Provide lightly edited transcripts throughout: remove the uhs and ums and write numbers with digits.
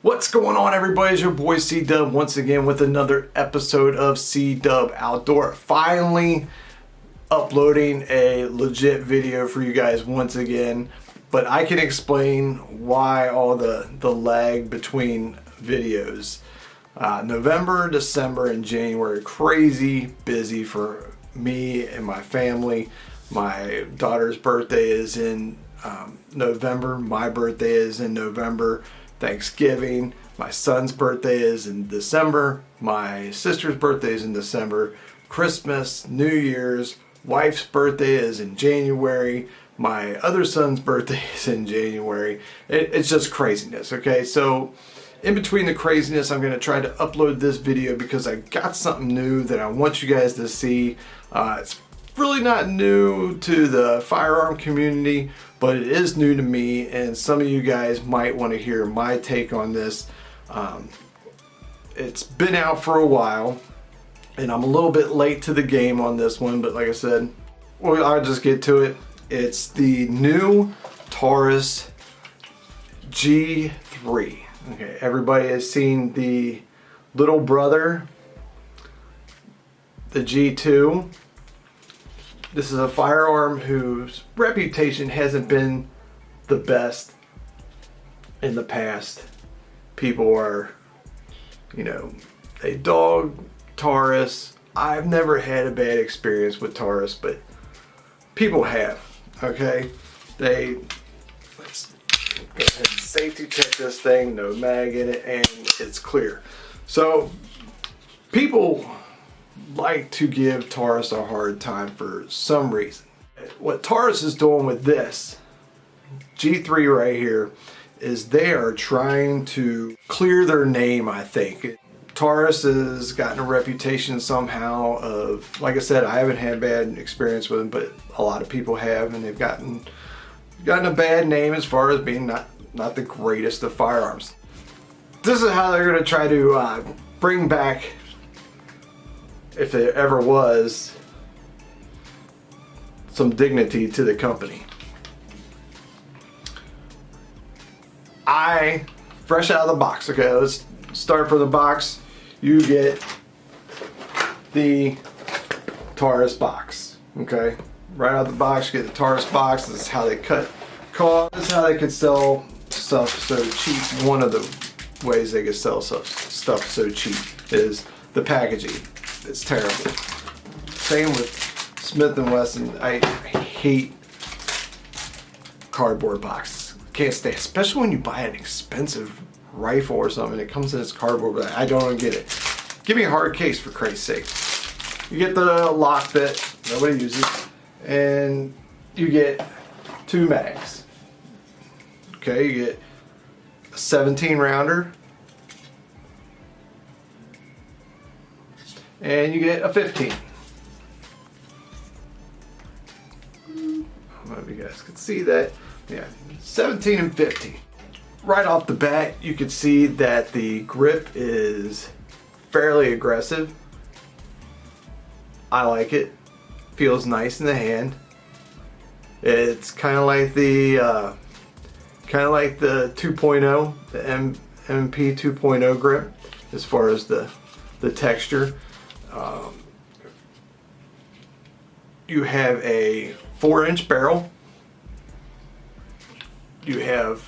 What's going on, everybody? It's your boy C-Dub once again with another episode of C-Dub Outdoor. Finally uploading a legit video for you guys once again, but I can explain why all the lag between videos. November, December, and January, crazy busy for me and my family. My daughter's birthday is in November. My birthday is in November. Thanksgiving. My son's birthday is in December. My sister's birthday is in December. Christmas, New Year's, wife's birthday is in January. My other son's birthday is in January. It's just craziness, okay? So in between the craziness, I'm going to try to upload this video because I got something new that I want you guys to see. It's really not new to the firearm community, but it is new to me, and some of you guys might want to hear my take on this. It's been out for a while, and I'm a little bit late to the game on this one, but like I said, well, I'll just get to it. It's the new Taurus G3. Okay, everybody has seen the little brother, the G2. This is a firearm whose reputation hasn't been the best in the past. People are, they dog Taurus. I've never had a bad experience with Taurus, but people have, okay? Let's go ahead and safety check this thing, no mag in it, and it's clear. So people like to give Taurus a hard time for some reason. What Taurus is doing with this G3 right here is they are trying to clear their name, I think. Taurus has gotten a reputation somehow of, like I said, I haven't had bad experience with them, but a lot of people have, and they've gotten a bad name as far as being not the greatest of firearms. This is how they're going to try to bring back, if there ever was, some dignity to the company. Fresh out of the box, okay, let's start from the box. You get the Taurus box, okay? Right out of the box, you get the Taurus box. This is how they cut costs. This is how they could sell stuff so cheap. One of the ways they could sell stuff so cheap is the packaging. It's terrible. Same with Smith & Wesson. I hate cardboard boxes. Can't stand, especially when you buy an expensive rifle or something. It comes in this cardboard, but I don't get it. Give me a hard case, for Christ's sake. You get the lock bit, nobody uses, and you get 2 mags. Okay, you get a 17 rounder. And you get a 15. I don't know if you guys can see that. Yeah, 17 and 15. Right off the bat, you can see that the grip is fairly aggressive. I like it. Feels nice in the hand. It's kind of like the 2.0, the MP 2.0 grip, as far as the texture. You have a 4-inch barrel. You have,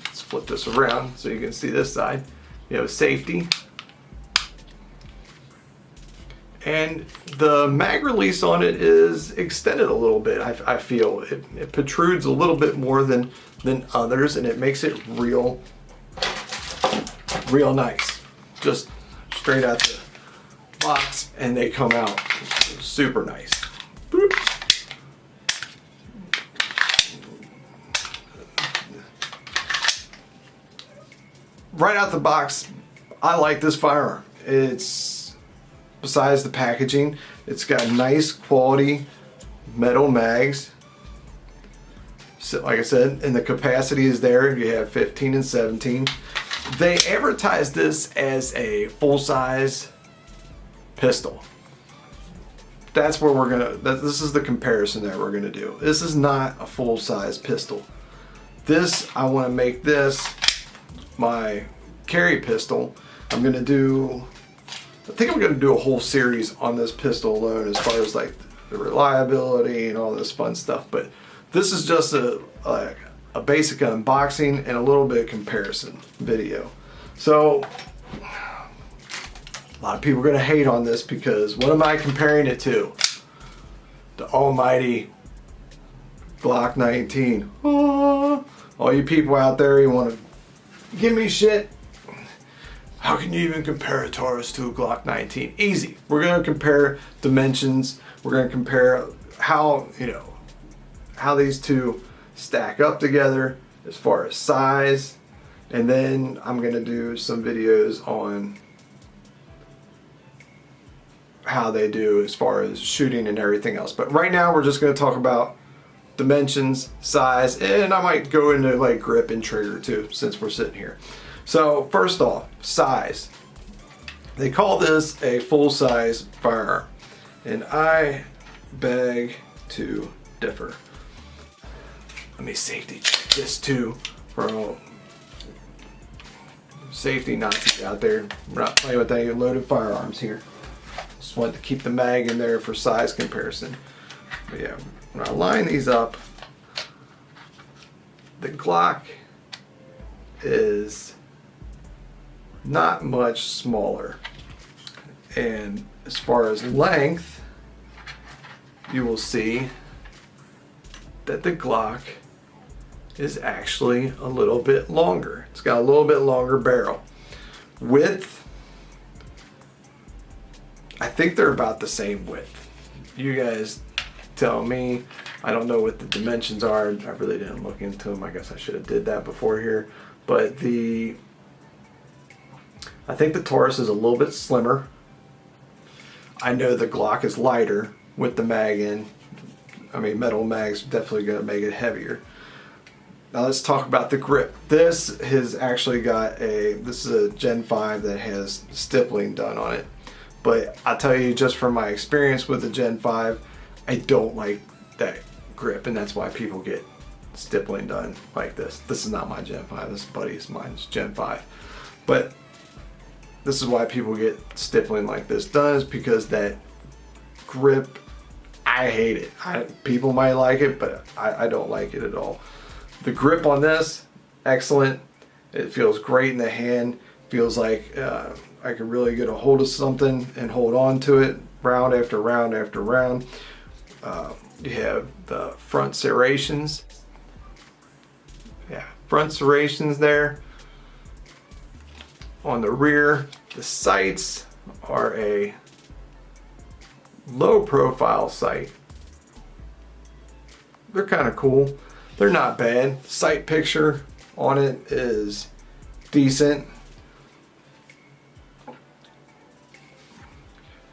let's flip this around so you can see this side. You have safety. And the mag release on it is extended a little bit. I feel it protrudes a little bit more than others, and it makes it real nice. Just straight out the box, and they come out super nice. Boop. Right out the box, I like this firearm. It's, besides the packaging, it's got nice quality metal mags. So, like I said, and the capacity is there. You have 15 and 17. They advertise this as a full-size pistol. That's where we're gonna, this is the comparison that we're gonna do. This is not a full-size pistol. This, I want to make this my carry pistol. I think I'm gonna do a whole series on this pistol alone, as far as like the reliability and all this fun stuff. But this is just a basic unboxing and a little bit of comparison video. So a lot of people are gonna hate on this, because what am I comparing it to? The almighty Glock 19. Oh, all you people out there, you want to give me shit? How can you even compare a Taurus to a Glock 19? Easy. We're going to compare dimensions. We're going to compare how, how these two stack up together as far as size. And then I'm going to do some videos on how they do as far as shooting and everything else. But right now we're just going to talk about dimensions, size, and I might go into like grip and trigger too, since we're sitting here. So first off, size. They call this a full-size firearm, and I beg to differ. Let me safety check this too, for all safety Nazis out there. We're not playing with any loaded firearms here. Just wanted to keep the mag in there for size comparison. But yeah, when I line these up, the Glock is not much smaller, and as far as length, you will see that the Glock is actually a little bit longer. It's got a little bit longer barrel. Width, I think they're about the same width. You guys tell me. I don't know what the dimensions are. I really didn't look into them. I guess I should have did that before here. But I think the Taurus is a little bit slimmer. I know the Glock is lighter with the mag in. I mean, metal mag's definitely going to make it heavier. Now let's talk about the grip. This has actually got this is a Gen 5 that has stippling done on it. But I'll tell you, just from my experience with the Gen 5, I don't like that grip, and that's why people get stippling done like this. This is not my Gen 5, this buddy's mine's Gen 5. But this is why people get stippling like this done, is because that grip, I hate it. People might like it, but I don't like it at all. The grip on this, excellent. It feels great in the hand. Feels like I can really get a hold of something and hold on to it round after round after round. You have the front serrations. Yeah, front serrations there. On the rear, the sights are a low profile sight. They're kind of cool. They're not bad. Sight picture on it is decent.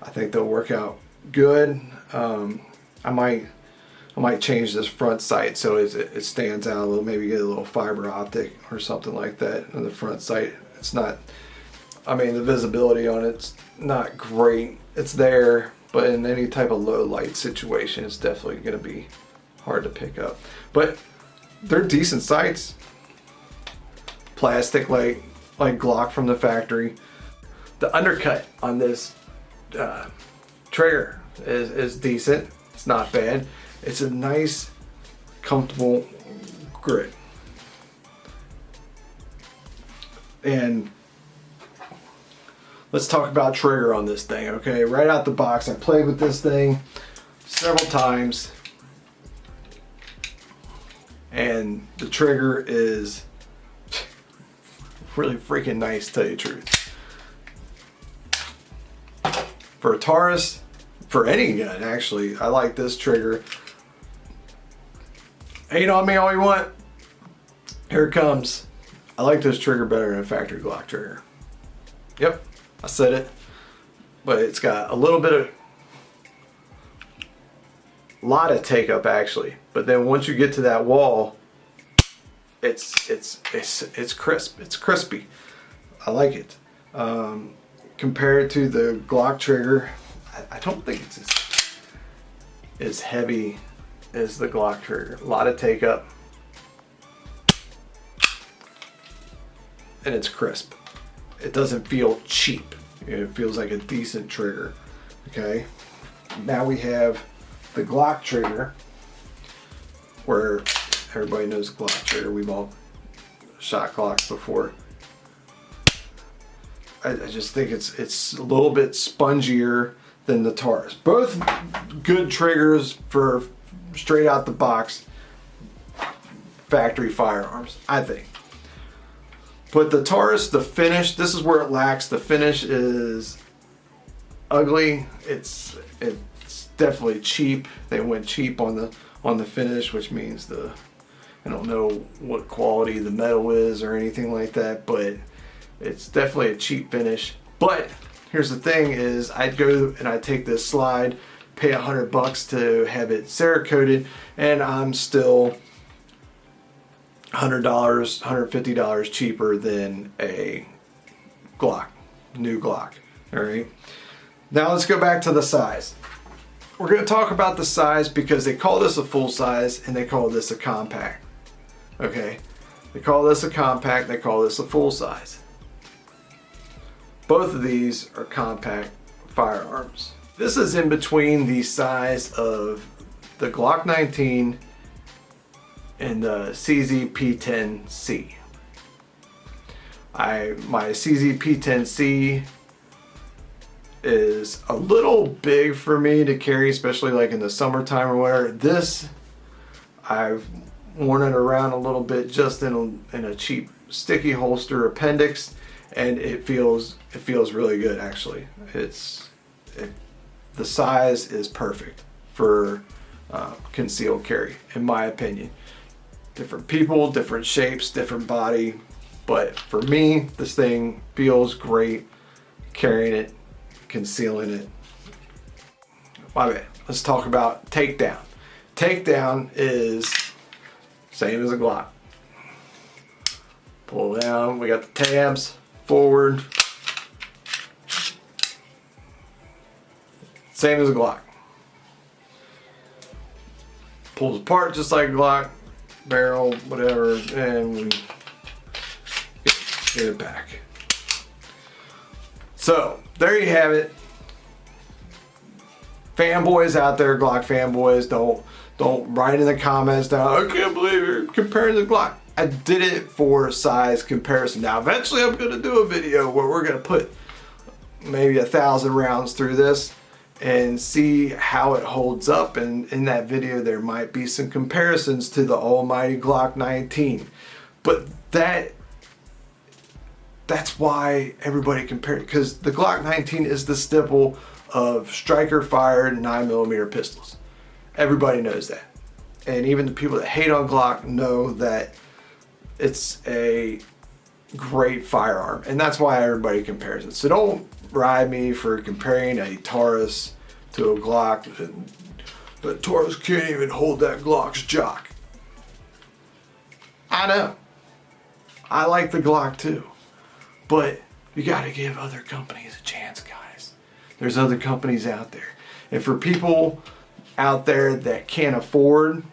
I think they'll work out good. I might change this front sight so it stands out a little. Maybe get a little fiber optic or something like that in the front sight. It's not, I mean, the visibility on it's not great. It's there, but in any type of low light situation, it's definitely going to be hard to pick up. But they're decent sights. Plastic like Glock from the factory. The undercut on this trigger is decent. It's not bad. It's a nice, comfortable grip. And let's talk about trigger on this thing, okay? Right out the box, I played with this thing several times, and the trigger is really freaking nice, to tell you the truth. For a Taurus, for any gun actually, I like this trigger. Hate on me all you want. Here it comes. I like this trigger better than a factory Glock trigger. Yep, I said it. But it's got a little bit of, lot of take up actually. But then once you get to that wall, it's crisp. It's crispy. I like it. Compared to the Glock trigger, I don't think it's as heavy as the Glock trigger. A lot of take up, and it's crisp. it doesn't feel cheap. It feels like a decent trigger. Okay. Now we have the Glock trigger, where everybody knows Glock trigger. We've all shot Glocks before. I just think it's a little bit spongier than the Taurus. Both good triggers for straight out the box factory firearms, I think. But the Taurus, the finish, this is where it lacks. The finish is ugly. It's definitely cheap. They went cheap on the finish, which means I don't know what quality the metal is or anything like that, but it's definitely a cheap finish. But here's the thing is, I'd go and I'd take this slide, pay $100 to have it Cerakoted, and I'm still $100, $150 cheaper than a Glock, new Glock. All right. Now let's go back to the size. We're going to talk about the size because they call this a full size and they call this a compact. Okay. They call this a compact, they call this a full size. Both of these are compact firearms. This is in between the size of the Glock 19 and the CZ-P10C. My CZ-P10C is a little big for me to carry, especially like in the summertime or whatever. This, I've worn it around a little bit just in a cheap sticky holster appendix, and it feels really good actually. The size is perfect for concealed carry, in my opinion. Different people, different shapes, different body, but for me, this thing feels great carrying it, concealing it. My bad. Let's talk about takedown. Takedown is same as a Glock. Pull down, we got the tabs, forward. Same as a Glock. Pulls apart just like a Glock, barrel, whatever, and we get it back. So there you have it. Fanboys out there, Glock fanboys, don't write in the comments down, I can't believe you're comparing the Glock. I did it for size comparison. Now eventually I'm going to do a video where we're going to put maybe 1,000 rounds through this and see how it holds up, and in that video there might be some comparisons to the almighty Glock 19. But that's why everybody compares, because the Glock 19 is the stipple of striker fired 9mm pistols. Everybody knows that. And even the people that hate on Glock know that it's a great firearm, and that's why everybody compares it. So don't ride me for comparing a Taurus to a Glock. But Taurus can't even hold that Glock's jock. I know. I like the Glock too. But you gotta give other companies a chance, guys. There's other companies out there. And for people out there that can't afford,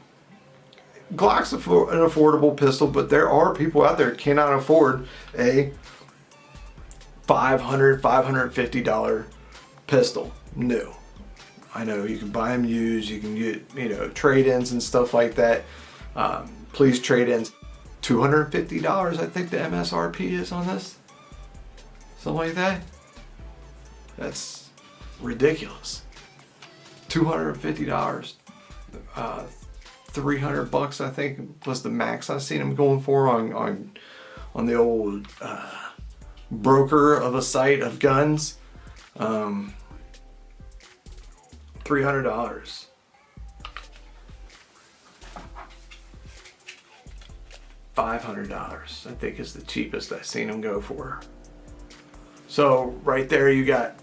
Glock's an affordable pistol, but there are people out there that cannot afford a $500, $550 pistol new. I know you can buy them used, you can get, trade-ins and stuff like that. Please trade-ins. $250, I think the MSRP is on this. Something like that. That's ridiculous. $250. $300, I think, was the max I've seen them going for on the old broker of a site of guns. $300. $500, I think, is the cheapest I've seen them go for. So right there you got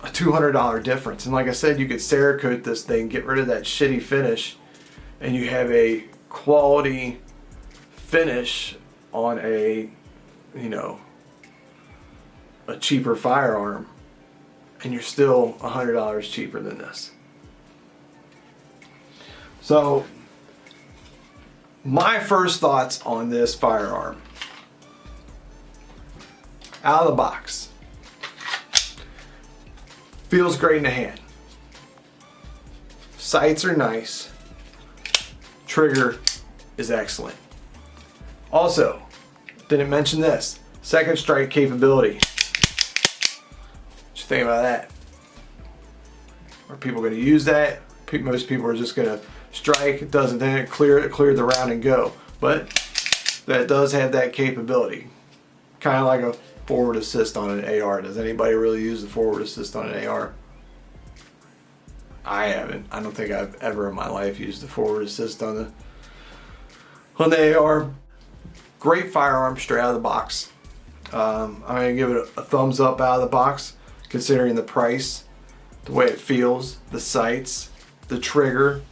a $200 difference. And like I said, you could Cerakote this thing, get rid of that shitty finish, and you have a quality finish on a cheaper firearm, and you're still $100 cheaper than this. So my first thoughts on this firearm: out of the box. Feels great in the hand. Sights are nice. Trigger is excellent. Also, didn't mention this, second strike capability. What you think about that? Are people going to use that? Most people are just going to strike, it doesn't, then clear the round and go. But that does have that capability. Kind of like a forward assist on an AR. Does anybody really use the forward assist on an AR? I haven't. I don't think I've ever in my life used the forward assist on the AR. Great firearm straight out of the box. I'm going to give it a thumbs up out of the box, considering the price, the way it feels, the sights, the trigger,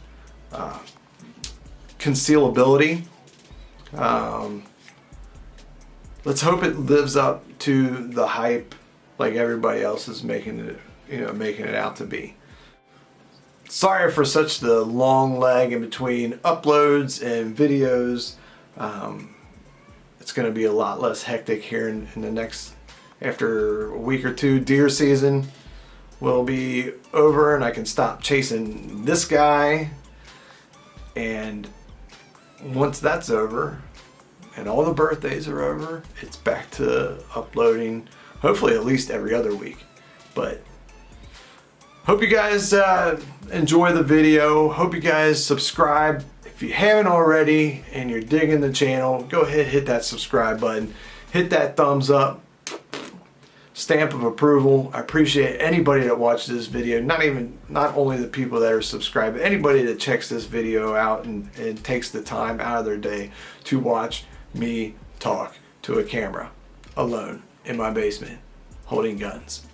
concealability. Let's hope it lives up to the hype like everybody else is making it out to be. Sorry for such the long lag in between uploads and videos. It's going to be a lot less hectic here in the next, after a week or two. Deer season will be over and I can stop chasing this guy. And once that's over and all the birthdays are over, it's back to uploading, hopefully at least every other week. But hope you guys enjoy the video. Hope you guys subscribe. If you haven't already and you're digging the channel, go ahead, hit that subscribe button. Hit that thumbs up. Stamp of approval. I appreciate anybody that watches this video. Not only the people that are subscribed, but anybody that checks this video out and takes the time out of their day to watch me talk to a camera alone in my basement holding guns.